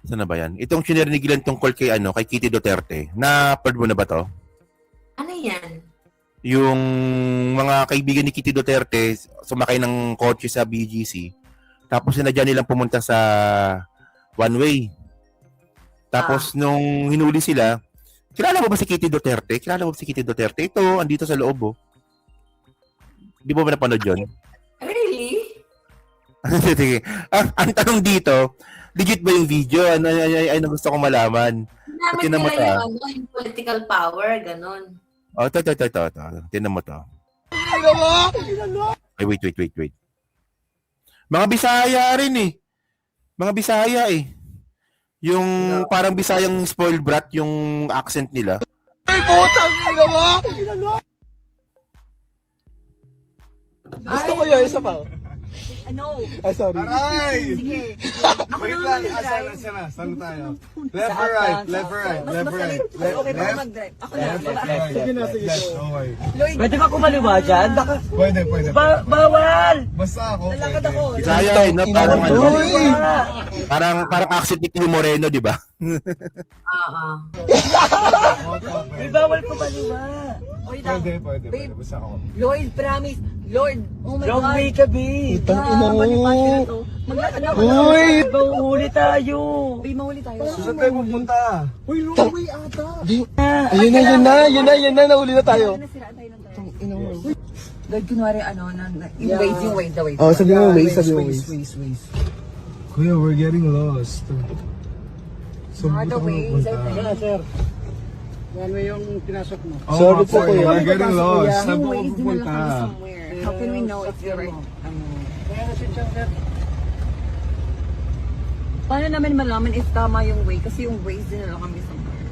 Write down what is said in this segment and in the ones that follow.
Saan na ba yan? Itong sinirinigilan tungkol kay, kay Kitty Duterte. Na-heard mo na ba to? Ano yan? Yung mga kaibigan ni Kitty Duterte sumakay ng kotse sa BGC. Tapos sinadya nilang pumunta sa one way. Tapos nung hinuli sila, kilala mo ba si Kitty Duterte? Kilala mo ba si Kitty Duterte? Ito, andito sa loob, oh. Di mo ba napanood yun? Really? Sige. Ang tanong dito, legit ba yung video? Ano gusto kong malaman? Namin Tingnan mo nila to, yung political power, ganon. Oh, ito. Tingnan mo to. Ay, wait. Mga Bisaya rin eh. Mga Bisaya eh. Yung parang Bisayang spoiled brat yung accent nila. Ay, putang ina mo! Gusto ko yun, isa pa. Ano? Ay, sorry. Aray! Sige. Wait lang, asan na? Saan tayo? Left or right? Left or right? Left or right? Okay pa mag-drive. Ako na. Sige na, sige. Left, okay. Lloyd, Pwede ba kumaliwa dyan? Pwede. Bawal! Basta ako. lalakad pwede. ako. Bisaya eh, no? Parang ano? Uy! Parang accent ni Tio Moreno, di ba? May bawal kumaliwa. Oy, lang. Pwede. Basta ako. Lloyd, promise. Lloyd, oh my Wrong God. way ka, babe. Utang ina mo. Maglakad ako. Uy! Mauuli tayo. Uy, mahuli tayo. Saan tayo pupunta? Uy, wrong way ata. Ayun na, nahuli na tayo. Nasiraan tayo ng tayo. Lloyd, kunwari yung wave, the wave. Oh, sabi mo ways, Ways. Kuya, we're getting lost. So, The waves, I think. sir. Ano yung pinasok mo? Sorry po, kuya. We're getting lost. Saan Yung po waves, dinala pupunta? kami somewhere. How can we know if you're Paano namin malaman if tama yung way? Kasi yung waves dinala kami somewhere.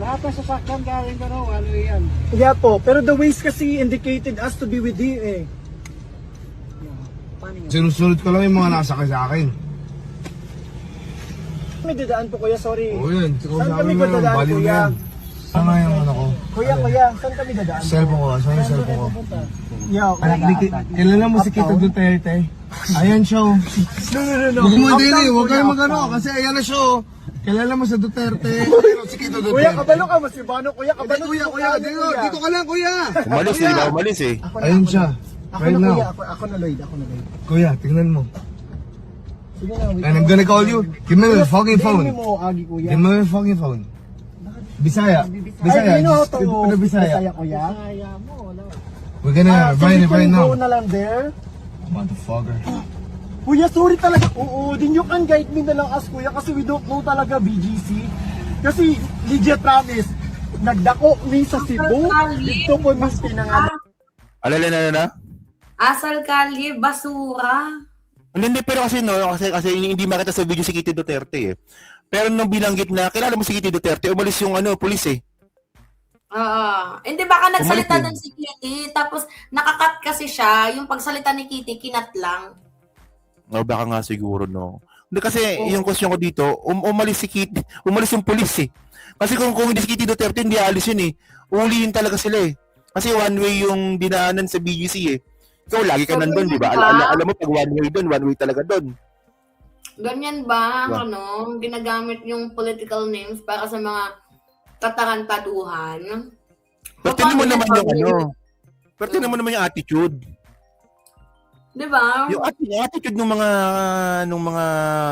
Lahat ng sasakyan galing ka raw, ano yan? Yeah po, pero the ways kasi indicated us to be with you eh. Paano yun? Sinusunod ko lang yung mga nakasakay sa akin. May dadaan po kuya, sorry. Oo yun. Saan kami dadaan Baliw kuya? na yan. Saan nga yung ano ko? Kuya, saan kami dadaan? Cellphone ko. Saan yung cellphone ko? Yeah, Kilala mo si Kitty Duterte? Ayan siya oh. no. Huwag mo Uptown, dili, huwag kuya, kayo magano uptown. kasi ayan na siya oh. Kilala mo sa Duterte. Ayun, si Kitty Duterte. Kuya, kabalo ka, masibano kuya, kabalo. Kuya, dito ka lang kuya. Umalis, hindi ba umalis eh. Ayun siya. Ako Right na now. kuya, ako na Lloyd. Kuya, tingnan mo. Sige na, wait. And I'm gonna call you. Give me your fucking Hindi phone. mo agi kuya. Give me your fucking phone. Bisaya. Ay, you know how to Ano Bisaya? kuya? We're gonna So write we it right can go now. na lang there. Motherfucker. Kuya, sorry talaga. Oo, din you can guide me na lang as kuya kasi we don't know talaga BGC. Kasi legit promise, nagdako mi sa Cebu. Dito po mas pinangalan. Alala na. Asal Kalye, basura. Hindi, pero kasi kasi hindi makita sa video si Kitty Duterte eh. Pero nung bilanggit na, kilala mo si Kitty Duterte, umalis yung pulis eh. Hindi baka nagsalita Umalis doon si Kitty, tapos nakakat kasi siya, yung pagsalita ni Kitty, kinat lang. O baka nga siguro, no. Hindi kasi yung question ko dito, umalis si Kitty, umalis yung pulis eh. Kasi kung hindi si Kitty Duterte, hindi alis yun eh. Ulihin talaga sila eh. Kasi one way yung dinaanan sa BGC eh. Ikaw lagi ka nandun, di ba? Alam mo, pag one way talaga doon. Ganyan ba, ginagamit yung political names para sa mga katarantaduhan? Pero tinan mo naman yung pero tinan mo naman yung attitude. Di ba? Yung attitude ng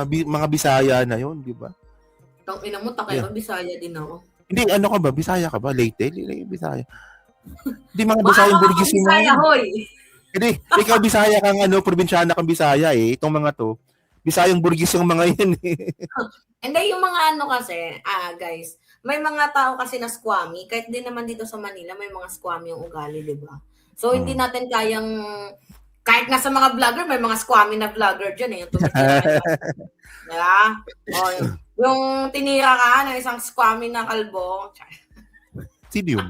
mga Bisaya na yun, di ba? Tang ina mo, takay Bisaya din ako. Hindi, ano ka ba? Bisaya ka ba? Leyte? Bisaya. Hindi, mga Bisayang Burgis yung Bisaya, hoy! Hindi, ikaw Bisaya kang probinsyana kang Bisaya eh. Itong mga to, Bisayang Burgis yung mga yun eh. Hindi, yung mga kasi, guys, may mga tao kasi na squammy, kahit din naman dito sa Manila, may mga squammy yung ugali, di ba? So, hindi natin kayang, kahit nga sa mga vlogger, may mga squammy na vlogger dyan eh. Yung tumitira. Diba? O, yung tinira ka ng isang squammy na kalbo. Sino yun?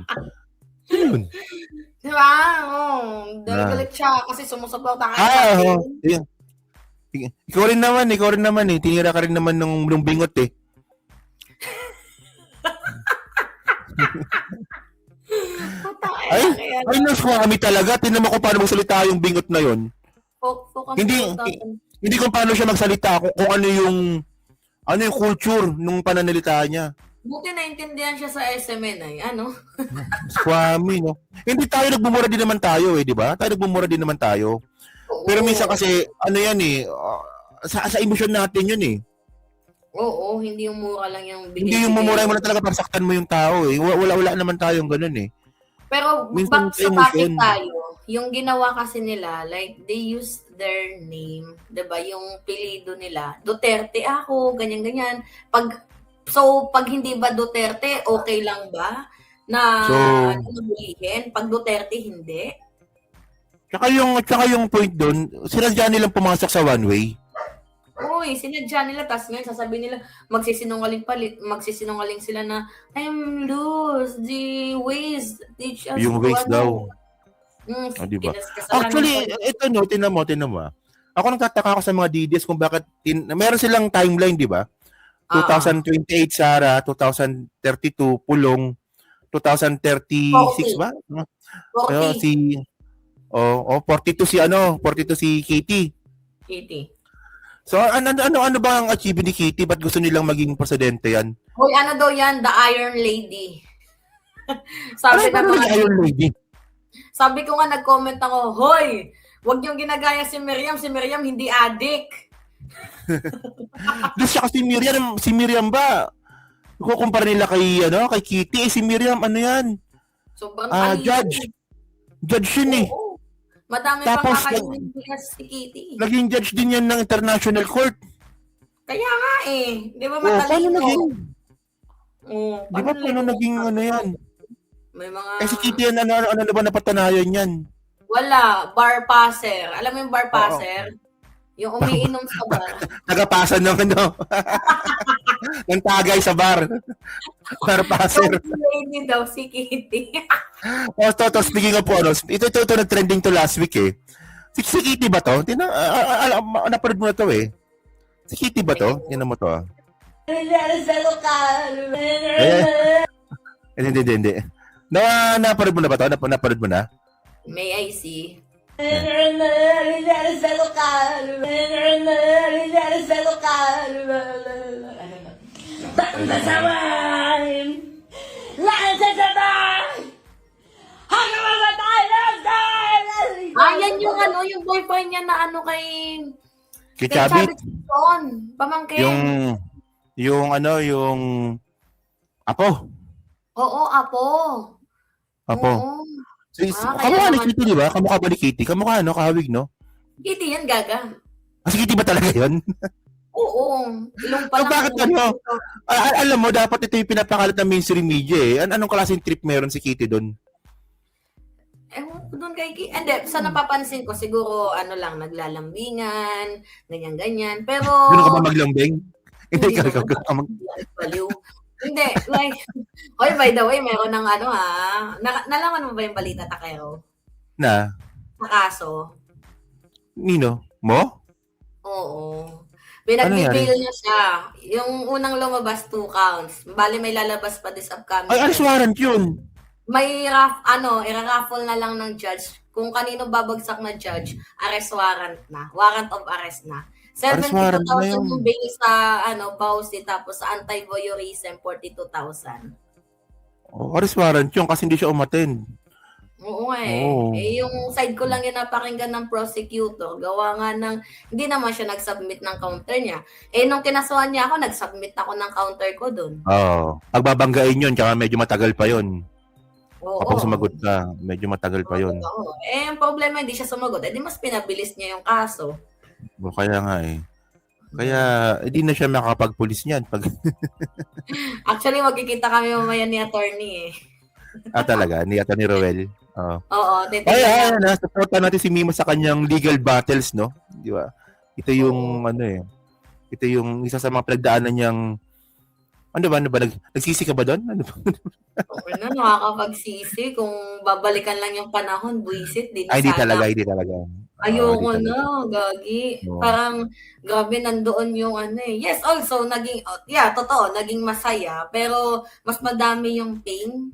Sino yun? Diba? Galit siya kasi sumusuporta ka. Ayan. Ikaw rin naman eh. Tinira ka rin naman nung bingot eh. Ay, nasa kami talaga. Tinan mo kung paano magsalita yung bingot na yon. Hindi kung paano siya magsalita, kung ano yung ano yung culture nung pananalita niya. Buti naintindihan siya sa SMN ay, ano? Swami, no? Hindi tayo nagbumura din naman tayo di ba? Tayo nagbumura din naman tayo. Pero minsan kasi, ano yan sa emosyon natin yun Oo, hindi yung mura lang yung bigay. Hindi yung mumuray mo lang talaga para saktan mo yung tao Wala naman tayong ganun Pero Minsan back sa sa topic emotion. tayo, yung ginawa kasi nila, like, they use their name, 'di ba? Yung pilido nila, Duterte ako, ganyan-ganyan. Pag hindi ba Duterte, okay lang ba? Na So- nabulihin? Pag Duterte, hindi? Tsaka yung point doon, sinadya nilang pumasok sa one way. Uy, sinadya nila, tas ngayon sasabihin nila, magsisinungaling sila na, I'm loose, the ways, teach us Yung ways daw. Diba? Actually, ito tinan mo. Ako nagtataka ako sa mga DDS kung bakit meron silang timeline, di ba? 2028 Sara, 2032 Pulong, 2036 ba? Pero 40. 42 si Katie. So ano ba ang achievement ni Katie? Ba't gusto nilang maging presidente yan? Hoy, ano daw yan? The Iron Lady. Sabi Ano ng mga, Iron Lady? sabi ko nga, nag-comment ako, hoy, wag niyong ginagaya si Miriam hindi addict. Doon siya kasi si Miriam ba? Kukumpara nila kay Kitty. Si Miriam, ano yan? Sobrang Judge. Judge yun Oo. Madami Tapos, pang kakainin si Kitty. Naging judge din yan ng International Court. Kaya nga di ba Paano matalino? naging? Di ba Paano paano naging yan? May mga... Si Kitty yan, ano na ba napatanayan yan? Wala, bar passer. Alam mo yung bar passer? Yung umiinom sa bar. Nagapasan ng ng tagay sa bar. Bar passer. Lady daw si Kitty. Tapos speaking of ito nag-trending to last week Si Kitty ba to? Napanood mo na to Si Kitty ba to? Tingnan mo to Hindi. Napanood mo na ba to? Napanood mo na? May I see? Yan yung boyfriend niya na kay Kichabit. Pamangkin. Yung Apo. Oo, Apo. Apo. Oo. So, kaya kamukha ni naman- Kitty, di ba? Kamukha ba ni Kitty? Kamukha, kahawig, no? Kitty yan, gaga. Si Kitty ba talaga yun? Oo. Ilong pa So, lang. bakit alam mo, dapat ito yung pinapakalat ng mainstream media Anong klaseng trip meron si Kitty doon? Doon kay Kitty. Hindi, sa napapansin ko, siguro, naglalambingan, ganyan-ganyan. Pero... Doon ka ba maglambing? Hindi ka Baliw. Hindi, like, oy, by the way, meron ng nalaman mo ba yung balita, Takero? Na? Sa kaso? Nino? Mo? Oo. Pinag-bail niya siya. Yung unang lumabas, 2 counts. Bali, may lalabas pa this upcoming. Ay, arrest warrant yun. May i-raffle na lang ng judge. Kung kanino babagsak na judge, arrest warrant na. Warrant of arrest na. Arrest warrant na 72,000 yun. yung bail sa Bausi, tapos sa anti-voyeurism 42,000. Arrest warrant yun kasi hindi siya umattend. Oo nga Oo. yung side ko lang yung napakinggan ng prosecutor. Gawa nga hindi naman siya nag-submit ng counter niya. Nung kinasuhan niya ako, nag-submit ako ng counter ko dun. Oo. Pagbabanggain yun, tsaka medyo matagal pa yun. Oo. Kapag sumagot ka, medyo matagal pa yun. Oo. Ang problema, hindi siya sumagot. Di mas pinabilis niya yung kaso. Kaya nga Kaya, hindi na siya makakapag-pulis niyan. Actually, magkikita kami mamaya ni attorney Talaga, ni Roel. Oo. Oo, Ay, supportan natin si Mimo sa kanyang legal battles, no? Di ba? Ito yung, ito yung isa sa mga pinagdaanan niyang, ano ba, nagsisi ka ba doon? Ano ba? Okay na, nakakapagsisi. Kung babalikan lang yung panahon, buisit. Hindi talaga. Ayoko Hindi na, gagi. Oo. Parang, grabe, nandoon yung Yes, also, totoo, naging masaya. Pero, mas madami yung pain.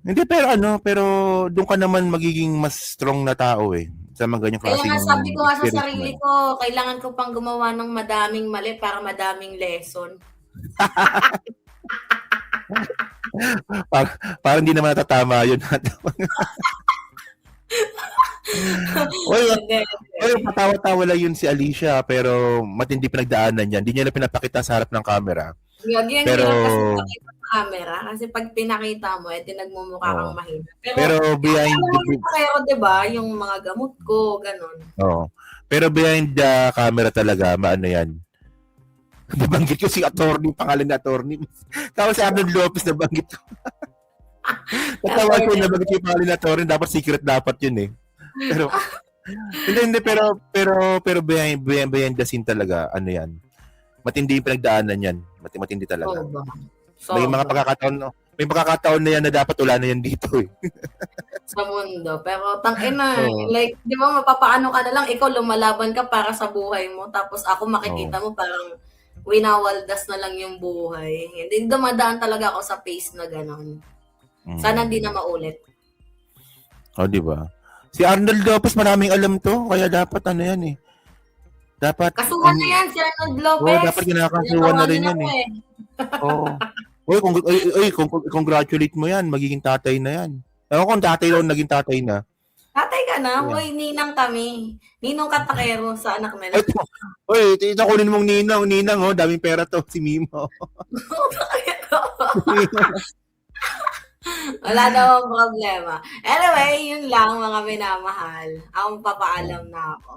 Hindi, pero pero doon ka naman magiging mas strong na tao sa mga ganyang Kaya klaseng nga sabi ko nga sa experience sarili mo. ko, kailangan ko pang gumawa ng madaming mali para madaming lesson. Parang hindi naman natatama yun. Oy, patawa-tawa lang yun si Alicia, pero matindi pinagdaanan yan. Hindi niya na pinapakita sa harap ng camera. Yun Pero- hirap kasi pakita sa camera. Kasi pag pinakita mo, nagmumukha kang Oo. mahina. Pero behind Pero diba, yung mga gamot ko, ganun. oh. Pero behind the camera talaga, maano yan. Nabanggit ko si attorney, pangalan na attorney. Tapos si Arnold Lopez nabanggit ko. Natawa ko, nabanggit ko yung pangalan na attorney, dapat secret dapat yun eh. Pero hindi pero behind the scene talaga, ano yan. Matindi yung pinagdaanan yan. Matindi talaga. Sobra. May mga pagkakataon na yan na dapat wala na yan dito eh. Sa mundo. Pero tangina, Oo. like, di ba mapapaano ka na lang, ikaw lumalaban ka para sa buhay mo, tapos ako makikita mo parang winawaldas na lang yung buhay. Hindi dumadaan talaga ako sa pace na gano'n. Sana hindi na maulit. Oh, di ba? Si Arnold Lopez maraming alam to, kaya dapat ano yan eh. Dapat Kasuhan na yan si Arnold Lopez. Oo, dapat kinakasuhan na rin yan Ginagawa eh. niya Oo. Congratulate mo yan, magiging tatay na yan. Ewan ko kung tatay daw naging tatay na. Tatay ka na, Yeah. hoy, ninang kami. Ninong Katakero sa anak nila. Oy, ito kunin mong ninang, oh, daming pera to, si Mimo. Wala namang problema. Anyway, yun lang mga minamahal. Ang papaalam na ako.